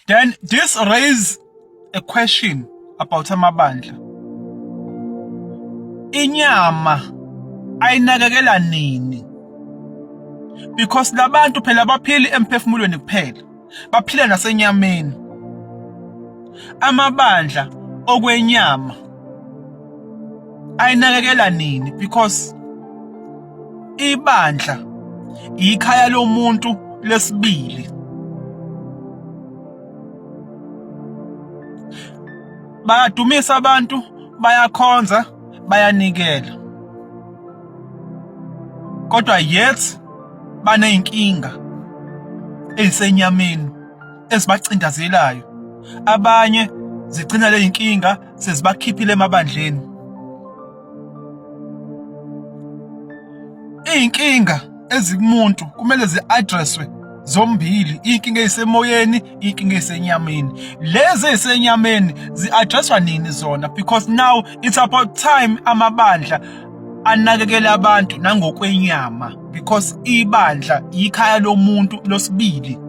Then this raises a question about amabandla. Inyama ayinakekela nini? Because labantu phela baphili emphefumulweni kuphela, baphila nasenyameni. Amabandla okwenyama ayinakekela nini? Because ibandla ikhaya lomuntu lesibili. Bayadumisa abantu, bayakhonza, bayanikela. Kodwa yet baneyinkinga ezisenyameni ezibacindezelayo. Abanye zigcina le inkinga sezibakhiphile emabandleni. Inkinga ezikumuntu kumele zi-addresswe zombili, inkinga ezisemoyeni, inkinga ezisenyameni. Lezi ezisenyameni zi-addresswa nini zona? Because now it's about time amabandla anakekela abantu nangokwenyama, because ibandla ikhaya lomuntu losibili.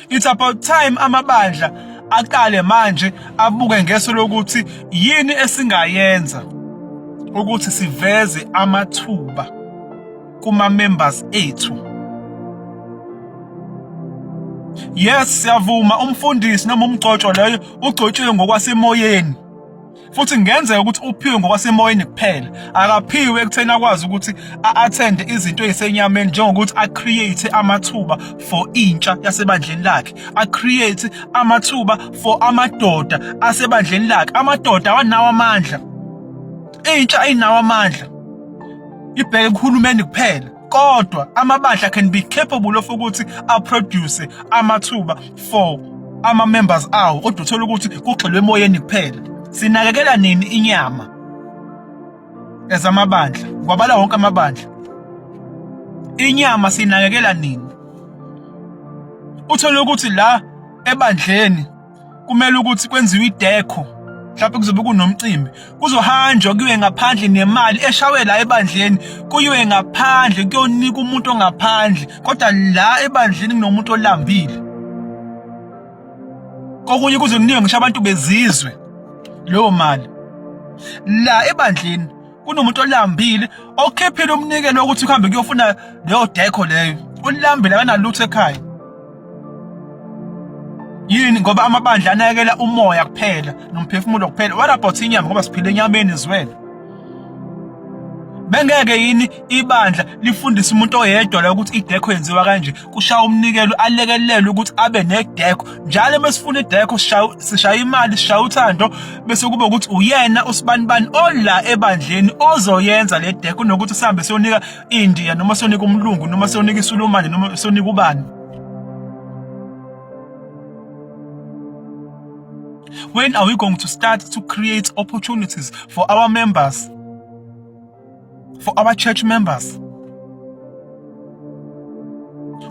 It's about time amabandla aqale manje abuke ngeso lokuthi yini esingayenza ukuthi siveze amathuba kuma members ethu. Yes, siyavuma umfundisi noma umgcotshwa leyo ugcotshiwe ngokwasemoyeni. Futhi ngenzeka ukuthi uphiwe ngokwasemoyeni kuphela, akaphiwe ekutheni akwazi ukuthi a-attend izinto ezisenyameni, njengokuthi a-create amathuba for intsha yasebandleni lakhe, a-create amathuba for amadoda asebandleni lakhe. Amadoda awanawo amandla, intsha ayinawo amandla, ibheke kuhulumeni kuphela. Kodwa amabandla can be capable of ukuthi a-produce amathuba for ama-members awo. Kodwa uthola ukuthi kugxilwe emoyeni kuphela. Sinakekela nini inyama ezamabandla? Kwabala wonke amabandla, inyama sinakekela nini? Uthola ukuthi la ebandleni kumele ukuthi kwenziwe idekho, mhlawumbe kuzobe kunomcimbi, kuzohanjwa kuyiwe ngaphandle nemali eshawe la ebandleni, kuyiwe ngaphandle kuyonika umuntu ongaphandle. Kodwa la ebandleni kunomuntu olambile, kokunye kuzokunika ngisho abantu bezizwe leyo mali. La ebandleni kunomuntu olambile okhephela umnikelo ukuthi uhambe kuyofuna leyo dekho leyo. Ulambile akanalutho ekhaya. Yini? Ngoba amabandla anakekela umoya kuphela nomphefumulo kuphela. What about inyama? Ngoba siphila enyameni ezwele. Bengeke yini ibandla lifundise umuntu oyedwa la ukuthi idekho yenziwa kanje, kushaya umnikelo alekelele ukuthi abe nedekho. Njalo mesifuna idekho sishaya imali, sishaya uthando, bese kube ukuthi uyena usibanibani ola ebandleni ozoyenza le dekho, nokuthi sihambe siyonika iNdiya noma siyonika umlungu noma siyonika iSulumane noma siyonika ubani. When are we going to start to create opportunities for our members, for our church members?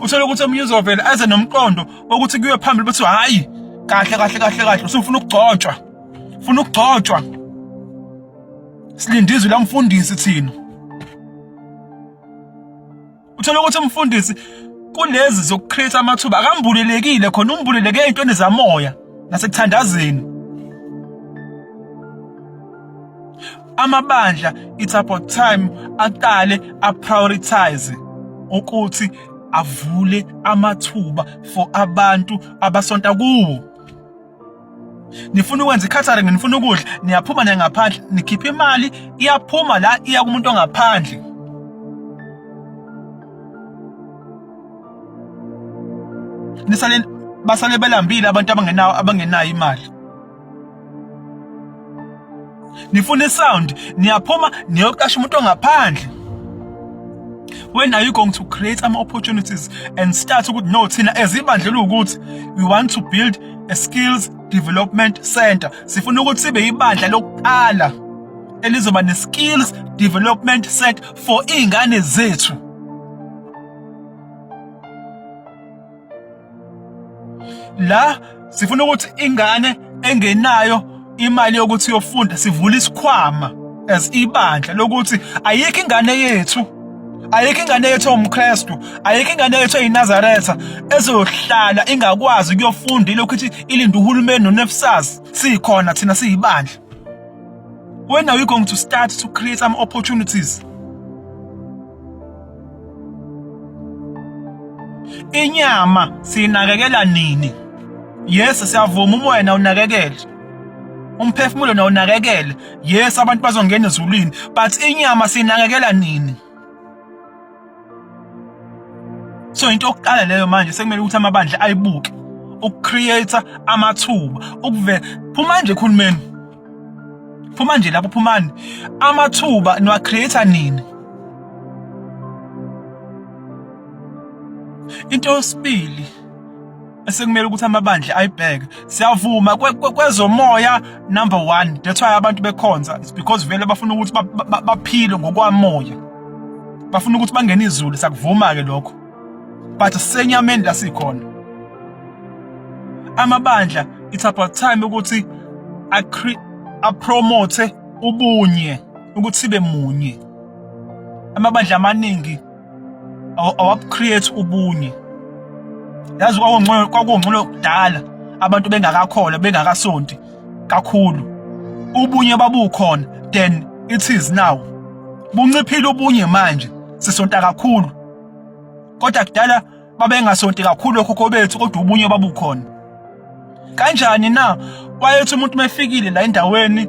Uthola ukuthi omunye uzovela aze nomqondo wokuthi kuye phambili bethi hayi kahle usufuna ukugcotshwa, ufuna ukugcotshwa. Silindizwe la mfundisi thina. Uthola ukuthi umfundisi kulezi zokucreate amathuba akambulelekile, khona umbuleleke ezintweni zamoya nasekuthandazeni. Amabandla it's about time aqale a-prioritize ukuthi avule amathuba for abantu abasonta kuwo. Nifuna ukwenza i-catering, nifuna ukudla, niyaphuma ngaphandle, nikhipha imali iyaphuma la iya kumuntu ongaphandle. Basale belambile abantu abangenayo imali. Nifuna isound, niyaphuma niyoqasha umuntu ongaphandle. When are you going to create some opportunities and start to no thina ezibandlela ukuthi we want to build a skills development center? Sifuna ukuthi sibe ibandla lokuqala elizoba ne-skills development center for ingane zethu. La sifuna ukuthi ingane engenayo imali yokuthi yofunda sivule isikhwama as ibandla lokuthi ayikho ingane yethu Ayikho ingane yethu umKristu, ayikho ingane yethu eyiNazaretha ezohlala ingakwazi ukuyofunda ilokhu ithi ilinde uhulumeni noNefsas sikhona thina siyibandla. When are we going to start to create some opportunities? Inyama sinakekela nini? Yes, siyavuma umoya na unakekele. Umphefumulo na unakekele. Yes, abantu bazongena ezulwini, but inyama sinakekela nini? So into okuqala leyo manje sekumele ukuthi amabandla ayibuke ukcreate amathuba phuma nje khulumeni. Phuma nje lapho phumani. Amathuba niwa create nini? Into yesibili esekumele ukuthi amabandla ayibheke, siyavuma kwezomoya number 1. That's why abantu bekhonza, it's because vele bafuna ukuthi baphile ngokwamoya, bafuna ukuthi bangene izulu, sakuvuma ke lokho. But senyameni la sikhona amabandla, it's about time ukuthi apromote ubunye, ukuthi sibe munye. Amabandla amaningi awucreate ubunye. Yazi kwakungcono kudala abantu bengakakhola bengakasonti kakhulu, ubunye babukhona, then it is now. Bunciphile ubunye manje, sisonta kakhulu. Kodwa kudala babengasonti kakhulu okhokho bethu, kodwa ubunye babukhona. Kanjani na wayethi umuntu mefikile la endaweni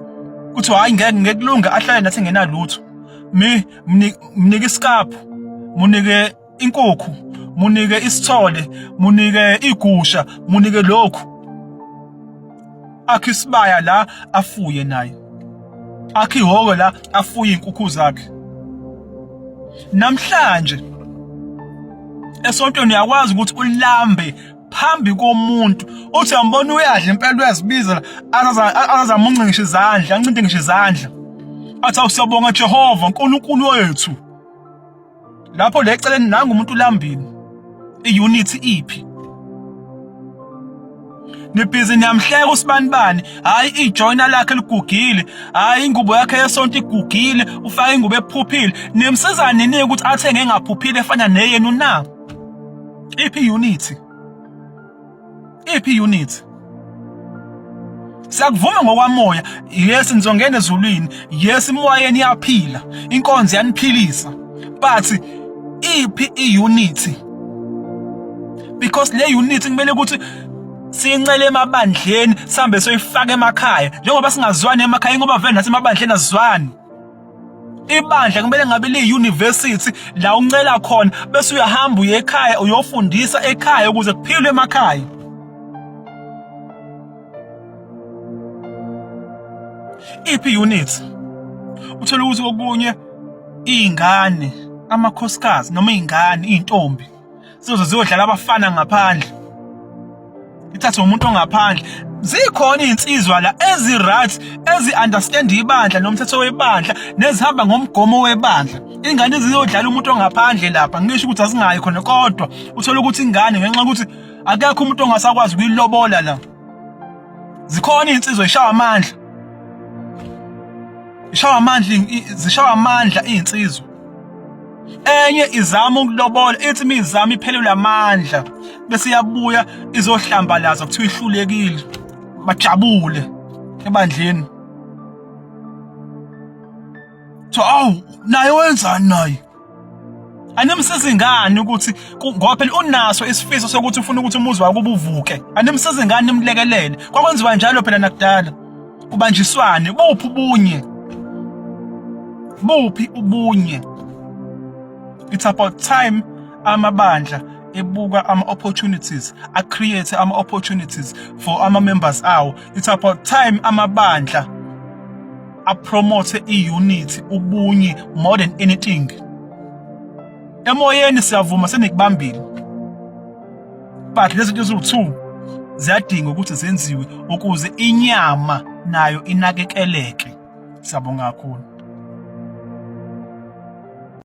kuthi hayi ngekulunga ahlale nathi ngenalutho, mnike isikaphu, munike inkukhu, munike isithole, munike igusha, munike lokhu. Akhi isibaya la afuye naye, akhi ihhoko la afuye inkukhu zakhe. Namhlanje esontweni uyakwazi ukuthi ulambe phambi komuntu uthi ambona uyadla impela uyazibiza azamunqa ngisho izandla, ancinte ngisho izandla, athi awusiyabonga Jehova uNkulunkulu wethu. Lapho le eceleni nanga umuntu ulambini, iunity iphi? Nibhizi niyamhleka usibanibani, hayi ijoyina lakhe ligugile, hayi ingubo yakhe yesonto igugile, ufaka ingubo ephuphile. Nimsiza nini ukuthi athenge engaphuphile efana neyenu na? Iphi unity? Iphi unity? Siyakuvuma ngokwamoya, yes nizongena ezulwini, yes imoyeni iyaphila, inkonzo yaniphilisa, but iphi iunity? Because le unity kumele ukuthi sincele emabandleni sihambe soyifaka emakhaya, njengoba singazwani emakhaya ngoba vele nathi emabandleni azwani. Ibandla kumele ngabe liyi-university la uncela khona bese uyahamba uye ekhaya uyofundisa ekhaya ukuze kuphilwe emakhaya. Iphi unity? Uthola ukuthi okunye izingane, amakhosikazi noma izingane, izintombi ziyodlala abafana ngaphandle, ithathe umuntu ongaphandle. Zikhona izinsizwa la ezi-right ezi-understand ibandla nomthetho webandla nezihamba ngomgomo webandla. Ingane ziyodlala umuntu ongaphandle lapha, ngisho ukuthi asingayi khona, kodwa uthola ukuthi ingane ngenxa ukuthi akekho umuntu ongasakwazi ukuyilobola la. Zikhona izinsizwa zishawa amandla, zishawa amandla izinsizwa. Enye izama ukulobola, ithi mizama iphelelwe amandla bese iyabuya izohlambalaza kuthiwa ihlulekile, bajabule ebandleni. So naye wenzani naye? Animsiza ingane ukuthi ngoba phela unaso isifiso sokuthi ufuna ukuthi umuzi wakuba uvuke. Animsiza ingane nimlekelele. Kwakwenziwa njalo phela nakudala. Kubanjiswane, buphi ubunye? Buphi ubunye? It's about time amabandla ebuka ama-opportunities, create ama-opportunities for ama-members awo. It's about time amabandla promote i-unity, ubunye, more than anything. Emoyeni siyavuma senikubambile, but lezi zinto eziwu-2 ziyadinga ukuthi zenziwe ukuze inyama nayo inakekeleke. Siyabonga kakhulu.